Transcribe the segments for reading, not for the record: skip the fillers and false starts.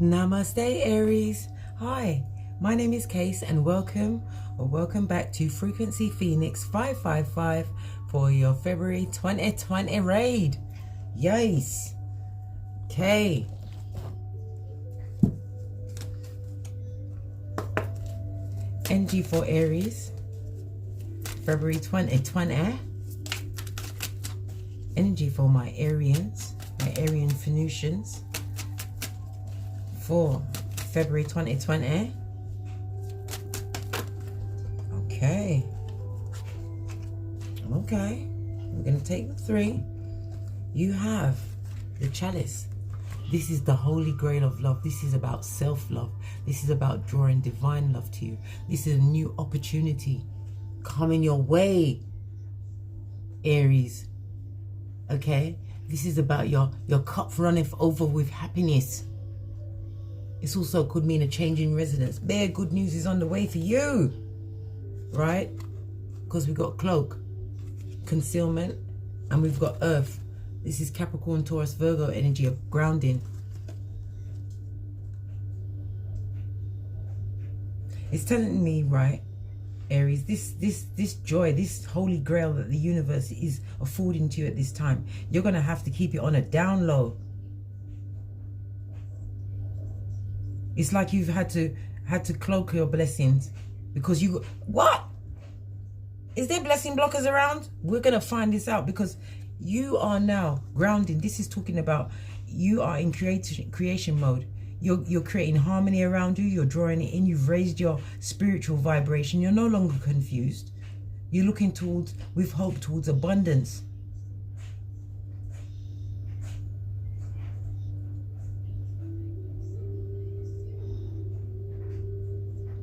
Namaste, Aries. Hi, my name is Case and welcome back to Frequency Phoenix 555 for your February 2020 raid. Yes. Okay. Energy for Aries, February 2020. Energy for my Arians, my Aryan Phoenicians, for February 2020. Okay. We're going to take the 3. You have the chalice. This is the holy grail of love. This is about self-love. This is about drawing divine love to you. This is a new opportunity coming your way, Aries. Okay? This is about your cup runneth over with happiness. This also could mean a change in residence. Bare good news is on the way for you. Right? Because we've got cloak, concealment, and we've got earth. This is Capricorn, Taurus, Virgo energy of grounding. It's telling me, right, Aries, this joy, this holy grail that the universe is affording to you at this time, you're going to have to keep it on a down low. It's like you've had to cloak your blessings because you... What? Is there blessing blockers around? We're going to find this out because you are now grounding. This is talking about you are in creation mode. You're creating harmony around you. You're drawing it in. You've raised your spiritual vibration. You're no longer confused. You're looking towards, with hope, towards abundance.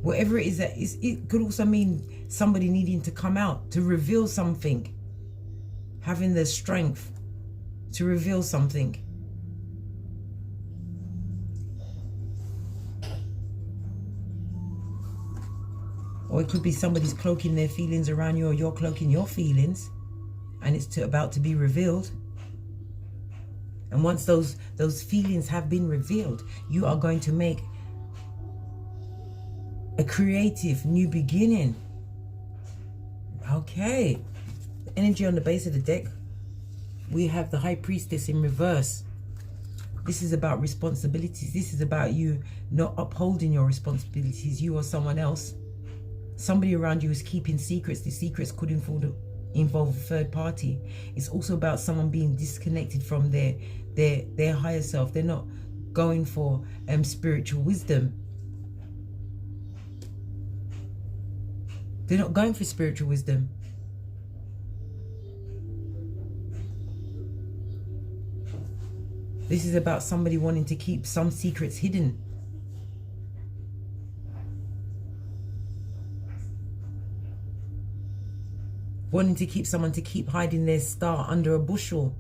Whatever it is, it could also mean somebody needing to come out to reveal something. Having the strength to reveal something. Or it could be somebody's cloaking their feelings around you, or you're cloaking your feelings, and it's about to be revealed. And once those feelings have been revealed, you are going to make a creative new beginning. Okay. Energy on the base of the deck, we have the High Priestess in reverse. This is about responsibilities. This is about you not upholding your responsibilities, you or someone else. Somebody around you is keeping secrets. The secrets could involve a third party. It's also about someone being disconnected from their higher self. They're not going for spiritual wisdom. They're not going for spiritual wisdom. This is about somebody wanting to keep some secrets hidden. Wanting to keep someone to keep hiding their star under a bushel.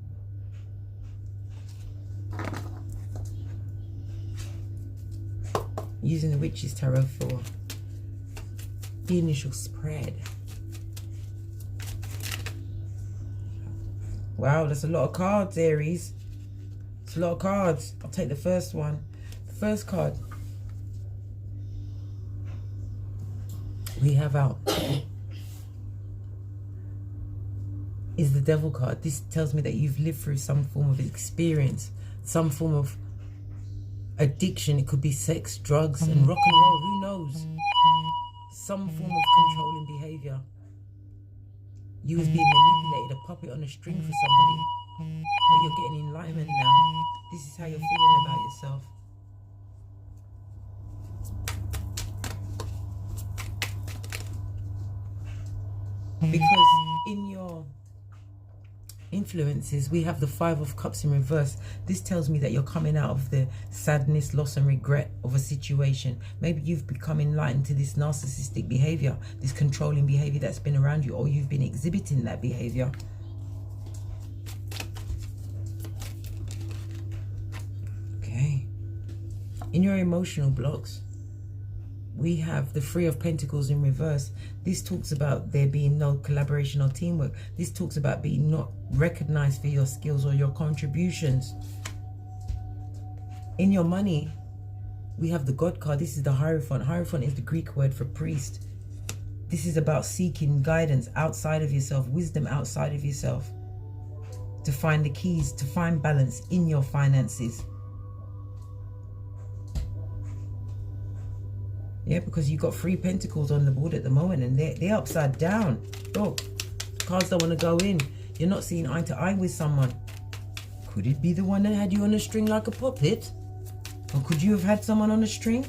Using the Witch's Tarot for the initial spread. Wow, that's a lot of cards, Aries. It's a lot of cards. I'll take the first one. The first card we have out is the Devil card. This tells me that you've lived through some form of experience, some form of addiction. It could be sex, drugs, and rock and roll. Who knows? Some form of controlling behavior. You was being manipulated, a puppet on a string for somebody. But you're getting enlightenment now. This is how you're feeling about yourself. Because in your influences, we have the 5 of Cups in reverse. This tells me that you're coming out of the sadness, loss and regret of a situation. Maybe you've become enlightened to this narcissistic behavior, this controlling behavior that's been around you, or you've been exhibiting that behavior. Okay. In your emotional blocks, we have the 3 of Pentacles in reverse. This talks about there being no collaboration or teamwork. This talks about being not recognized for your skills or your contributions. In your money, we have the God card. This is the Hierophant. Hierophant is the Greek word for priest. This is about seeking guidance outside of yourself, wisdom outside of yourself, to find the keys, to find balance in your finances. Yeah, because you've got 3 pentacles on the board at the moment, and they're upside down. Look, cards don't want to go in. You're not seeing eye to eye with someone. Could it be the one that had you on a string like a puppet? Or could you have had someone on a string?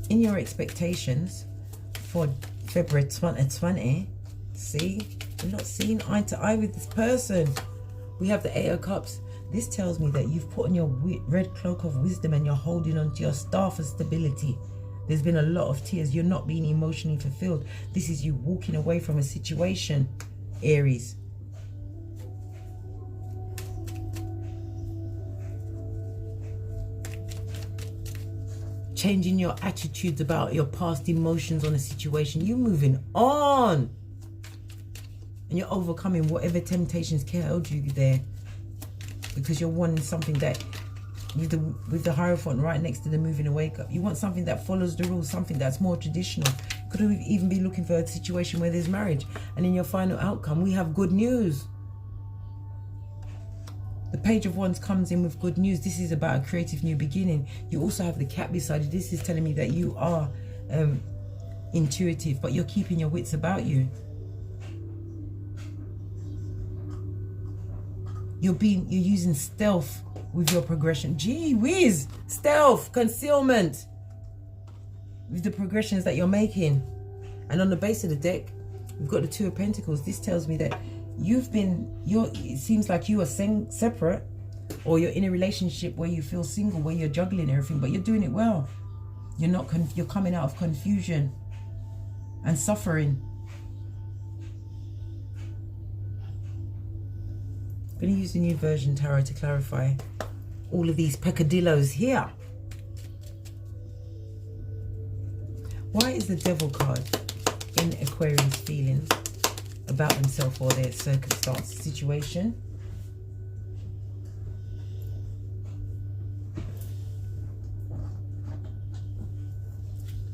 In your expectations for February 2020, see, you're not seeing eye to eye with this person. We have the 8 of Cups. This tells me that you've put on your red cloak of wisdom and you're holding on to your staff of stability. There's been a lot of tears. You're not being emotionally fulfilled. This is you walking away from a situation, Aries. Changing your attitudes about your past emotions on a situation. You're moving on. And you're overcoming whatever temptations held you there. Because you're wanting something that, with the Hierophant right next to the moving and wake up, you want something that follows the rules, something that's more traditional. Could even be looking for a situation where there's marriage. And in your final outcome, we have good news. The Page of Wands comes in with good news. This is about a creative new beginning. You also have the Cat beside you. This is telling me that you are intuitive, but you're keeping your wits about you. You're using stealth with your progression. Gee whiz! Stealth, concealment with the progressions that you're making. And on the base of the deck, we've got the 2 of Pentacles. This tells me that it seems like you are separate, or you're in a relationship where you feel single, where you're juggling everything, but you're doing it well. You're coming out of confusion and suffering. I'm going to use the New Version Tarot to clarify all of these peccadillos here. Why is the Devil card in Aquarius' feelings about themselves or their circumstance, situation?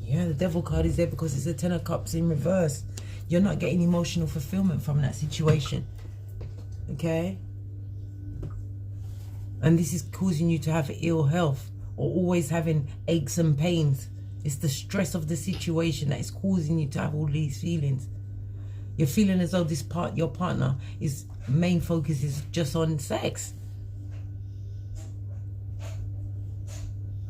Yeah, the Devil card is there because it's a 10 of Cups in reverse. You're not getting emotional fulfillment from that situation. Okay? And this is causing you to have ill health or always having aches and pains. It's the stress of the situation that is causing you to have all these feelings. You're feeling as though your partner, his main focus is just on sex.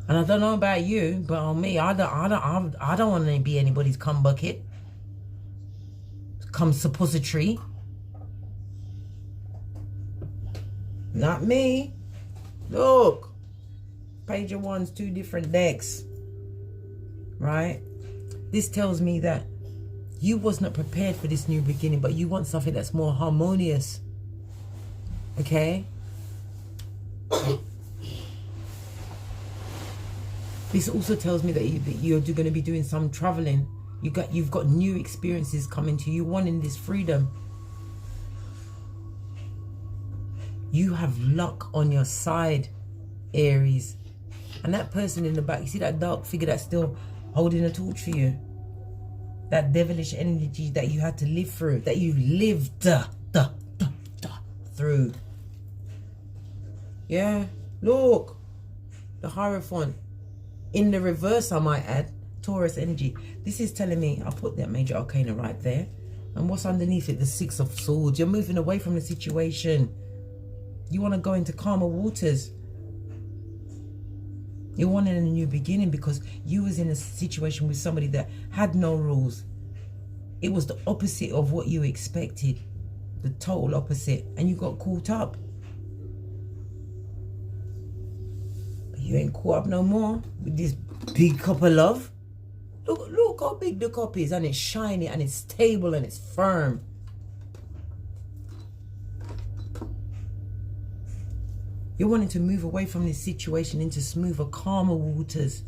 And I don't know about you, but on me, I don't want to be anybody's cum bucket, cum suppository. Not me. Look, Page of Wands, 2 different decks, right? This tells me that you was not prepared for this new beginning, but you want something that's more harmonious. Okay? This also tells me that you're going to be doing some traveling. You've got new experiences coming to you, wanting this freedom. You have luck on your side, Aries. And that person in the back, you see that dark figure that's still holding a torch for you? That devilish energy that you had to live through, that you lived through. Yeah, look. The Hierophant. In the reverse, I might add, Taurus energy. This is telling me, I'll put that Major Arcana right there. And what's underneath it? The 6 of Swords. You're moving away from the situation. You want to go into calmer waters. You're wanting a new beginning because you was in a situation with somebody that had no rules. It was the opposite of what you expected. The total opposite. And you got caught up. But you ain't caught up no more with this big cup of love. Look how big the cup is. And it's shiny and it's stable and it's firm. You're wanting to move away from this situation into smoother, calmer waters.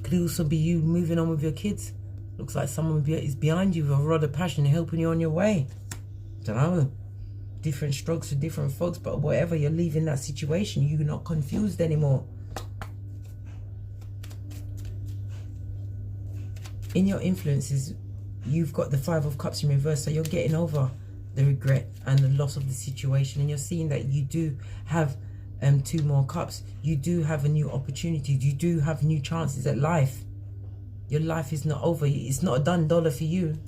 Could also be you moving on with your kids. Looks like someone is behind you with a rod of passion helping you on your way. Don't know. different strokes for different folks, but whatever, you're leaving that situation. You're not confused anymore. In your influences, you've got the 5 of Cups in reverse, so you're getting over the regret and the loss of the situation, and you're seeing that you do have 2 more cups. You do have a new opportunity. You do have new chances at life. Your life is not over. It's not a done dollar for you.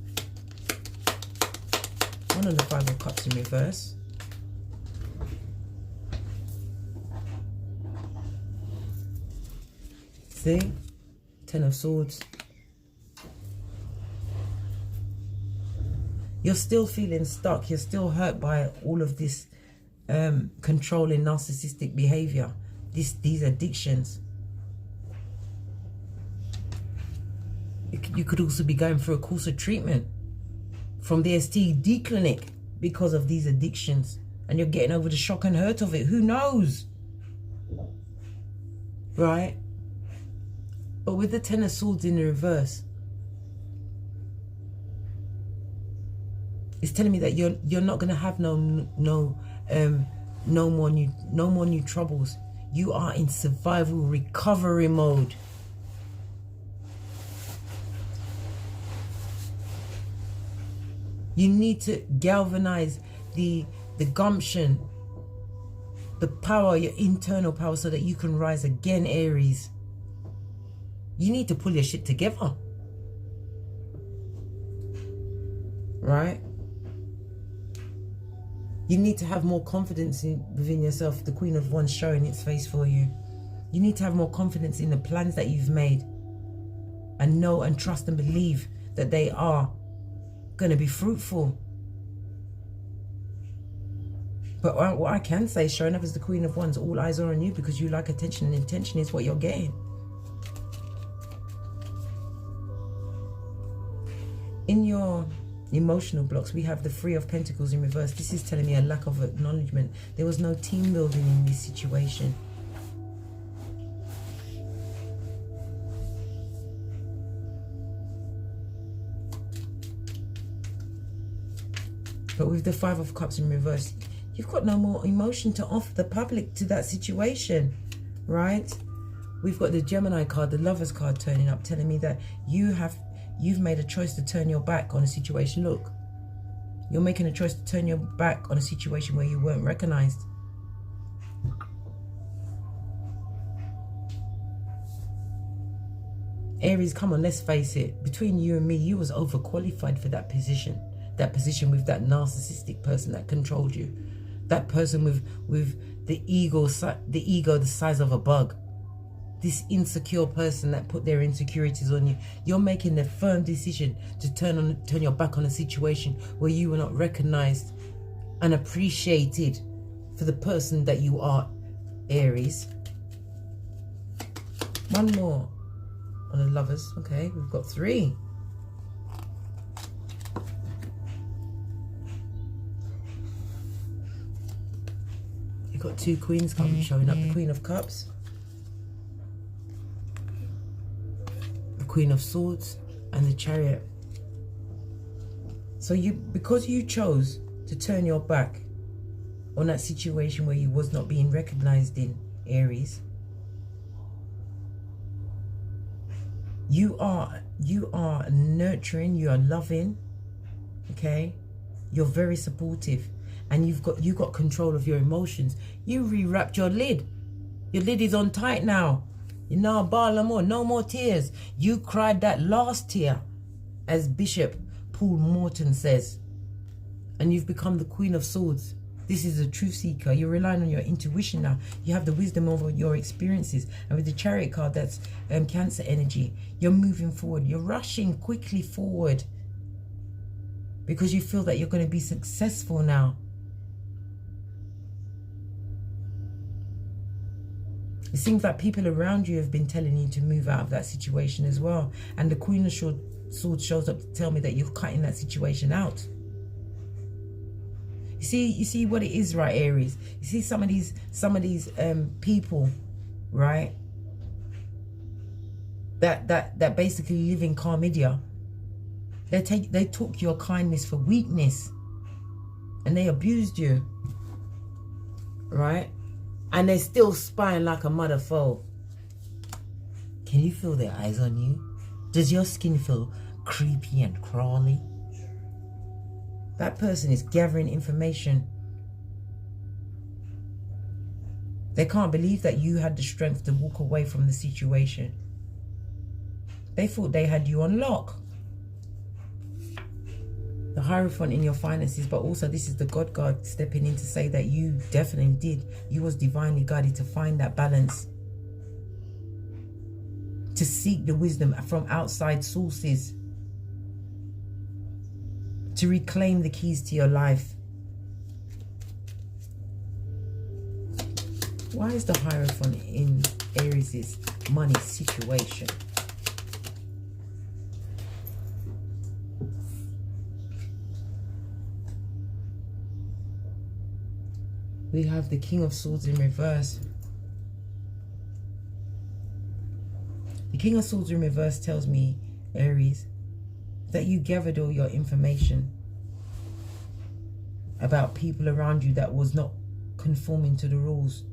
One of the 5 of Cups in reverse. See? 10 of Swords. You're still feeling stuck. You're still hurt by all of this controlling narcissistic behavior. These addictions. You could also be going through a course of treatment from the STD clinic because of these addictions. And you're getting over the shock and hurt of it. Who knows? Right? But with the 10 of Swords in the reverse, it's telling me that you're not going to have no more new troubles. You are in survival recovery mode. You need to galvanize the gumption, the power, your internal power, so that you can rise again, Aries. You need to pull your shit together. Right? You need to have more confidence within yourself. The Queen of Wands showing its face for you. You need to have more confidence in the plans that you've made. And know and trust and believe that they are going to be fruitful. But what I can say, showing up as the Queen of Wands, all eyes are on you because you like attention, and attention is what you're getting. In your emotional blocks, we have the 3 of Pentacles in reverse. This is telling me a lack of acknowledgement. There was no team building in this situation. But with the 5 of Cups in reverse, you've got no more emotion to offer the public to that situation, right? We've got the Gemini card, the Lovers card turning up, telling me that you've made a choice to turn your back on a situation. Look, you're making a choice to turn your back on a situation where you weren't recognized. Aries, come on, let's face it. Between you and me, you was overqualified for that position. That position with that narcissistic person that controlled you. That person with the ego the size of a bug. This insecure person that put their insecurities on you. You're making the firm decision to turn your back on a situation where you were not recognized and appreciated for the person that you are, Aries. One more on the Lovers. Okay, we've got 3. You've got 2 Queens showing up. The Queen of Cups, the Queen of Swords, and the Chariot. So because you chose to turn your back on that situation where you was not being recognized in, Aries, you are nurturing, you are loving, okay? You're very supportive. And you got control of your emotions. You rewrapped your lid. Your lid is on tight now. You're now no more tears. You cried that last tear, as Bishop Paul Morton says. And you've become the Queen of Swords. This is a truth seeker. You're relying on your intuition now. You have the wisdom over your experiences. And with the Chariot card, that's Cancer energy. You're moving forward. You're rushing quickly forward because you feel that you're going to be successful now. It seems like people around you have been telling you to move out of that situation as well. And the Queen of Swords shows up to tell me that you're cutting that situation out. You see what it is, right, Aries? You see some of these people, right? That basically live in chlamydia. They took your kindness for weakness. and they abused you, right? And they're still spying like a mother foe. Can you feel their eyes on you? Does your skin feel creepy and crawly? That person is gathering information. They can't believe that you had the strength to walk away from the situation. They thought they had you on lock. The Hierophant in your finances, but also this is the God stepping in to say that you definitely did. You was divinely guided to find that balance. To seek the wisdom from outside sources. To reclaim the keys to your life. Why is the Hierophant in Aries' money situation? We have the King of Swords in reverse. The King of Swords in reverse tells me, Aries, that you gathered all your information about people around you that was not conforming to the rules.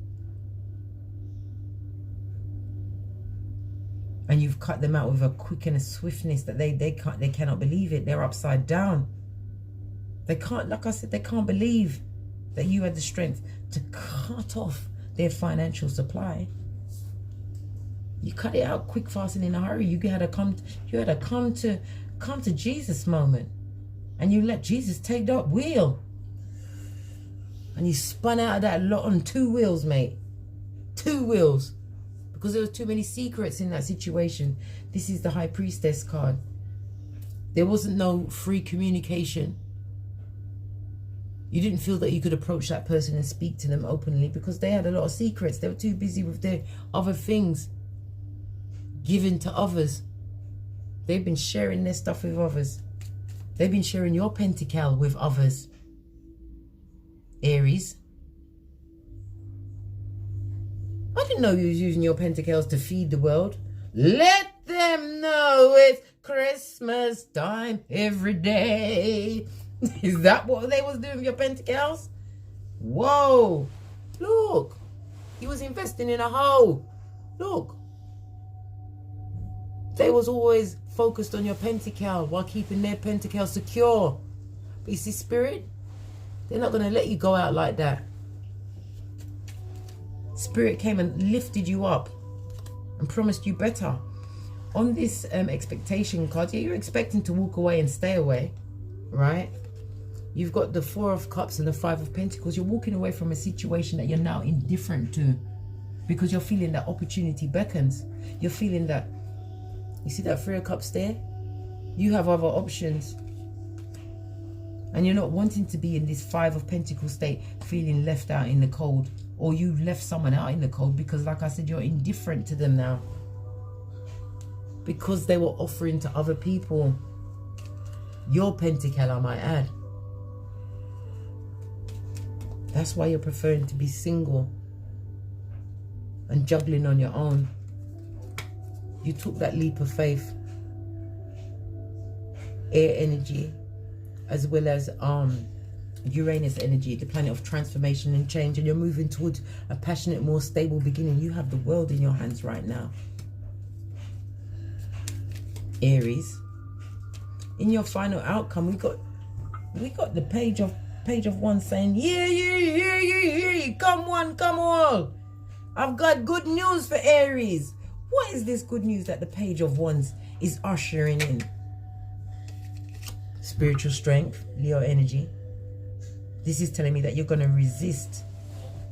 And you've cut them out with a quick and a swiftness that they cannot believe it. They're upside down. They can't, like I said, they can't believe that you had the strength to cut off their financial supply. You cut it out quick, fast, and in a hurry. You had a come to Jesus moment, and you let Jesus take that wheel, and you spun out of that lot on 2 wheels, mate. 2 wheels, because there was too many secrets in that situation. This is the High Priestess card. There wasn't no free communication. You didn't feel that you could approach that person and speak to them openly because they had a lot of secrets. They were too busy with their other things given to others. They've been sharing their stuff with others. They've been sharing your pentacle with others. Aries. I didn't know you was using your pentacles to feed the world. Let them know it's Christmas time every day. Is that what they was doing with your pentacles? Whoa. Look. He was investing in a hoe. Look. They was always focused on your pentacle while keeping their pentacle secure. But you see, Spirit, they're not going to let you go out like that. Spirit came and lifted you up and promised you better. On this expectation card, yeah, you're expecting to walk away and stay away, right? You've got the 4 of Cups and the 5 of Pentacles. You're walking away from a situation that you're now indifferent to because you're feeling that opportunity beckons. You're feeling that, you see that 3 of Cups there? You have other options. And you're not wanting to be in this 5 of Pentacles state, feeling left out in the cold. Or you left someone out in the cold because, like I said, you're indifferent to them now. Because they were offering to other people. Your pentacle, I might add. That's why you're preferring to be single and juggling on your own. You took that leap of faith. Air energy, as well as Uranus energy, the planet of transformation and change, and you're moving towards a passionate, more stable beginning. You have the world in your hands right now. Aries. In your final outcome, we got the page of Wands saying, yeah, come one, come all. I've got good news for Aries. What is this good news that the page of Wands is ushering in? Spiritual strength, Leo energy. This is telling me that you're going to resist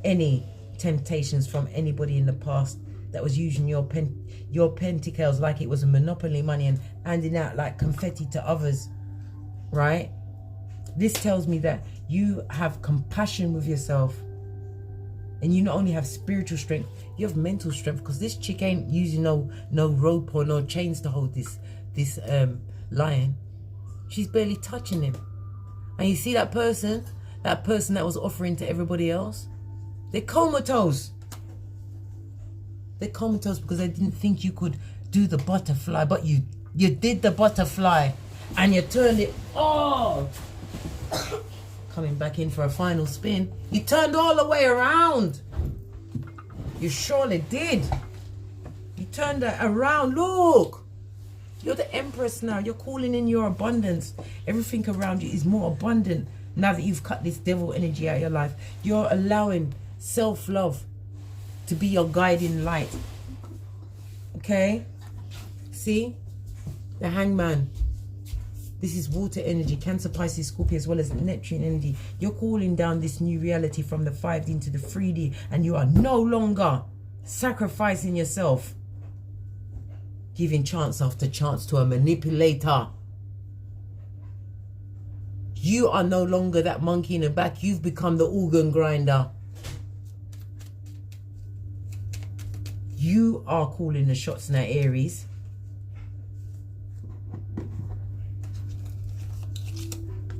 any temptations from anybody in the past that was using your pentacles like it was a monopoly money and handing out like confetti to others, right? This tells me that you have compassion with yourself, and you not only have spiritual strength, you have mental strength, because this chick ain't using no rope or no chains to hold this lion. She's barely touching him. And you see that person that was offering to everybody else, they're comatose. They're comatose because they didn't think you could do the butterfly, but you did the butterfly and you turned it. Oh, Coming back in for a final spin. You turned all the way around. You surely did. You turned that around. Look. You're the Empress now. You're calling in your abundance. Everything around you is more abundant now that you've cut this devil energy out of your life. You're allowing self-love to be your guiding light. Okay? See? The Hangman. This is water energy, Cancer, Pisces, Scorpio, as well as Neptune energy. You're calling down this new reality from the 5D into the 3D, and you are no longer sacrificing yourself, giving chance after chance to a manipulator. You are no longer that monkey in the back. You've become the organ grinder. You are calling the shots now, Aries.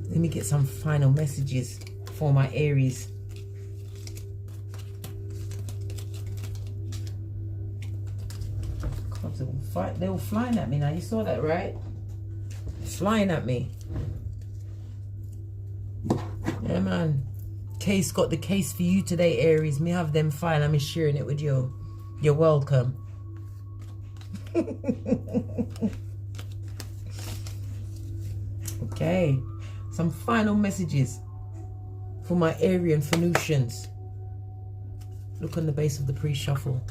Let me get some final messages for my Aries. God, they were flying at me now. You saw that, right? Flying at me. Yeah, man. Case got the case for you today, Aries. Me have them file. I'm sharing it with you. You're welcome. Okay. Some final messages for my Aryan Phoenicians. Look on the base of the pre-shuffle.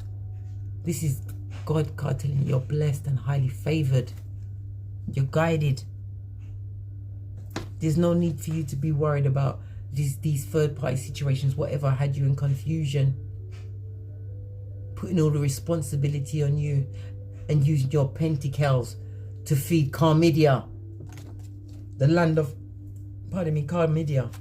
This is God card telling you you're blessed and highly favored. You're guided. There's no need for you to be worried about these third-party situations, whatever had you in confusion. Putting all the responsibility on you and using your pentacles to feed Carmidia, the land of, pardon me, Carmidia.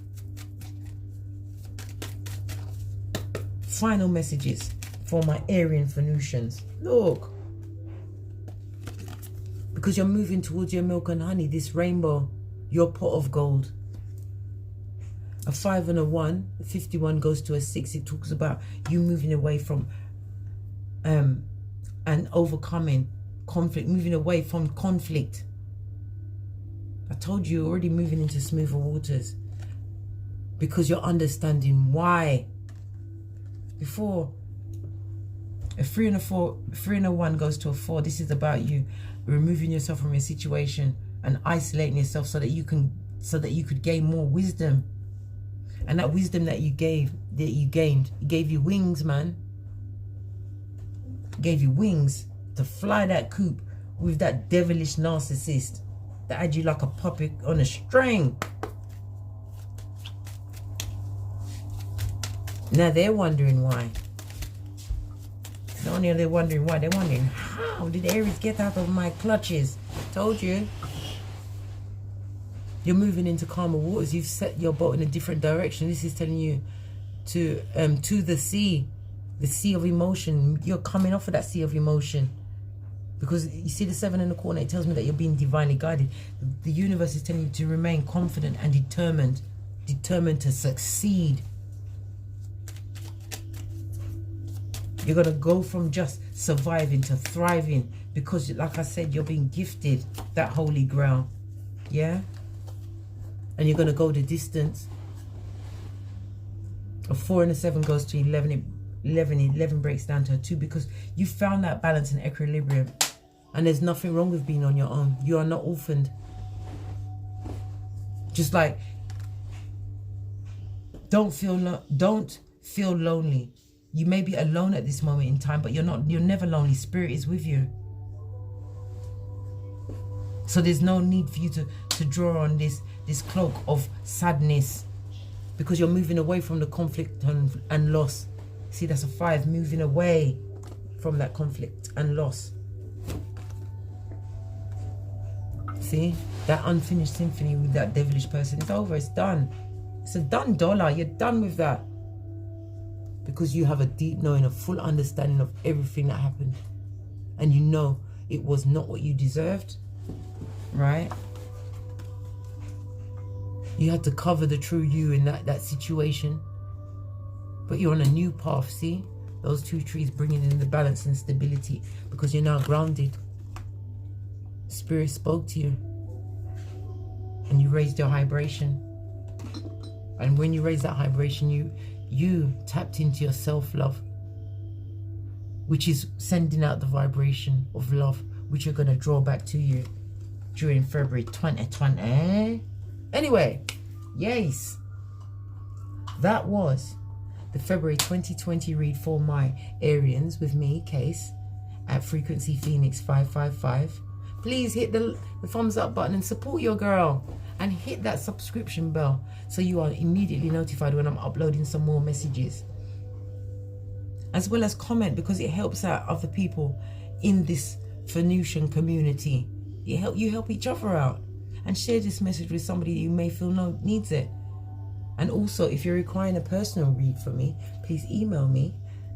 Final messages for my Aryan Phoenicians. Look, because you're moving towards your milk and honey, this rainbow, your pot of gold. A 5 and a 1, 51 goes to a 6. It talks about you moving away from and overcoming conflict, moving away from conflict. I told you, you're already moving into smoother waters because you're understanding why. Before, a 3 and a 4, 3 and a 1 goes to a 4. This is about you removing yourself from your situation and isolating yourself so that you could gain more wisdom. And that wisdom that you gained, it gave you wings, man. It gave you wings to fly that coop with that devilish narcissist that had you like a puppet on a string. Now they're wondering why. Not only are they wondering why, they're wondering, how did Aries get out of my clutches? Told you. You're moving into calmer waters. You've set your boat in a different direction. This is telling you to the sea of emotion. You're coming off of that sea of emotion. Because you see the 7 in the corner, it tells me that you're being divinely guided. The universe is telling you to remain confident and determined to succeed. You're going to go from just surviving to thriving because, like I said, you're being gifted that holy grail. Yeah? And you're going to go the distance. A 4 and a 7 goes to 11. 11 breaks down to a 2 because you found that balance and equilibrium. And there's nothing wrong with being on your own. You are not orphaned. Just like, don't feel lonely. You may be alone at this moment in time, but you're never lonely. Spirit is with you. So there's no need for you to draw on this cloak of sadness because you're moving away from the conflict and loss. See, that's a 5, moving away from that conflict and loss. See, that unfinished symphony with that devilish person, it's over, it's done. It's a done dollar, you're done with that. Because you have a deep knowing, a full understanding of everything that happened. And you know it was not what you deserved, right? You had to cover the true you in that situation. But you're on a new path, see? Those 2 trees bringing in the balance and stability because you're now grounded. Spirit spoke to you and you raised your vibration. And when you raise that vibration, you tapped into your self-love, which is sending out the vibration of love, which you're going to draw back to you during February 2020. Anyway, yes, that was the February 2020 read for my Arians with me, Case, at Frequency Phoenix 555. Please hit the thumbs up button and support your girl, and hit that subscription bell so you are immediately notified when I'm uploading some more messages, as well as comment, because it helps out other people in this Venusian community. You help each other out, and share this message with somebody you may feel needs it. And also, if you're requiring a personal read from me, please email me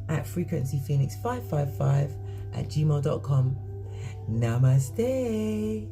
at frequencyphoenix555@gmail.com. Namaste.